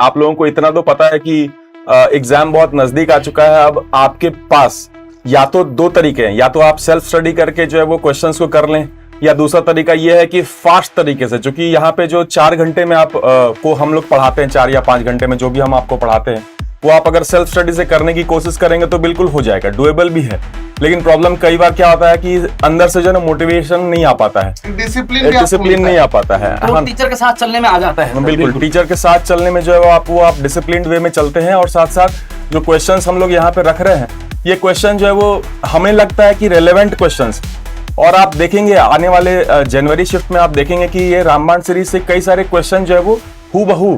आप लोगों को इतना तो पता है कि एग्जाम बहुत नजदीक आ चुका है। अब आपके पास या तो दो तरीके हैं, या तो आप सेल्फ स्टडी करके जो है वो क्वेश्चंस को कर लें, या दूसरा तरीका ये है कि फास्ट तरीके से, क्योंकि यहाँ पे जो 4 घंटे में आप को हम लोग पढ़ाते हैं, 4 या 5 घंटे में जो भी हम आपको पढ़ाते हैं, वो आप अगर सेल्फ स्टडी से करने की कोशिश करेंगे तो बिल्कुल हो जाएगा, डुएबल भी है। लेकिन प्रॉब्लम कई बार क्या होता है कि अंदर से जो है मोटिवेशन नहीं आ पाता है, डिसिप्लिन नहीं आ पाता है। तो टीचर के साथ चलने में आ जाता है। बिल्कुल, टीचर के साथ चलने में जो है आप डिसिप्लिन वे में चलते हैं। और साथ साथ जो क्वेश्चंस हम लोग यहाँ पे रख रहे हैं, ये क्वेश्चन जो है वो हमें लगता है कि रेलेवेंट क्वेश्चंस, और आप देखेंगे आने वाले जनवरी शिफ्ट में आप देखेंगे कि ये रामबाण सीरीज से कई सारे क्वेश्चन जो है वो हूबहू,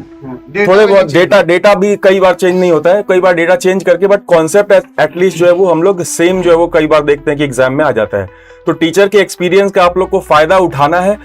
थोड़े बहुत डेटा भी कई बार चेंज नहीं होता है, कई बार डेटा चेंज करके, बट कॉन्सेप्ट एटलीस्ट जो है वो हम लोग सेम जो है वो कई बार देखते हैं कि एग्जाम में आ जाता है। तो टीचर के एक्सपीरियंस का आप लोग को फायदा उठाना है।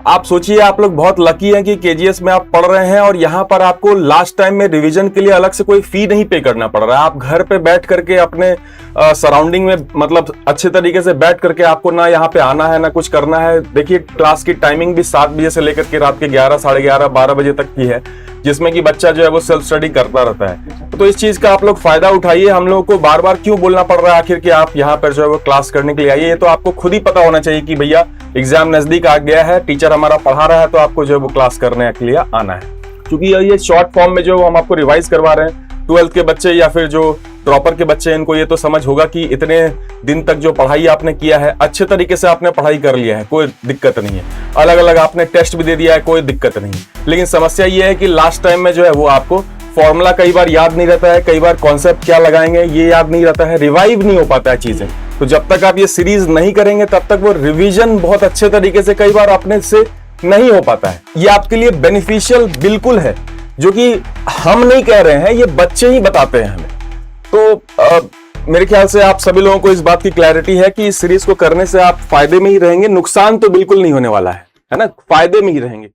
आप सोचिए, आप लोग बहुत लकी हैं कि केजीएस में आप पढ़ रहे हैं और यहाँ पर आपको लास्ट टाइम में रिवीजन के लिए अलग से कोई फी नहीं पे करना पड़ रहा है। आप घर पे बैठ करके अपने सराउंडिंग में, मतलब अच्छे तरीके से बैठ करके, आपको ना यहाँ पे आना है ना कुछ करना है। देखिए, क्लास की टाइमिंग भी 7 बजे से लेकर के रात के 11, साढ़े 11, 12 बजे तक की है, जिसमें कि बच्चा जो है वो सेल्फ स्टडी करता रहता है। तो इस चीज का आप लोग फायदा उठाइए। हम लोगों को बार बार क्यों बोलना पड़ रहा है आखिर कि आप यहाँ पर जो है वो क्लास करने के लिए आइए? ये तो आपको खुद ही पता होना चाहिए कि भैया एग्जाम नजदीक आ गया है, टीचर हमारा पढ़ा रहा है, तो आपको जो है वो क्लास करने के लिए आना है। क्योंकि ये शॉर्ट फॉर्म में जो हम आपको रिवाइज करवा रहे हैं, 12th के बच्चे या फिर जो टॉपर के बच्चे, इनको ये तो समझ होगा कि इतने दिन तक जो पढ़ाई आपने किया है, अच्छे तरीके से आपने पढ़ाई कर लिया है, कोई दिक्कत नहीं है। अलग अलग आपने टेस्ट भी दे दिया है, कोई दिक्कत नहीं। लेकिन समस्या ये है कि लास्ट टाइम में जो है वो आपको फॉर्मूला कई बार याद नहीं रहता है, कई बार कॉन्सेप्ट क्या लगाएंगे ये याद नहीं रहता है, रिवाइव नहीं हो पाता है चीजें। तो जब तक आप ये सीरीज नहीं करेंगे तब तक वो रिवीजन बहुत अच्छे तरीके से कई बार अपने से नहीं हो पाता है। ये आपके लिए बेनिफिशियल बिल्कुल है, जो कि हम नहीं कह रहे हैं, ये बच्चे ही बताते हैं हमें। तो मेरे ख्याल से आप सभी लोगों को इस बात की क्लैरिटी है कि इस सीरीज को करने से आप फायदे में ही रहेंगे, नुकसान तो बिल्कुल नहीं होने वाला है ना, फायदे में ही रहेंगे।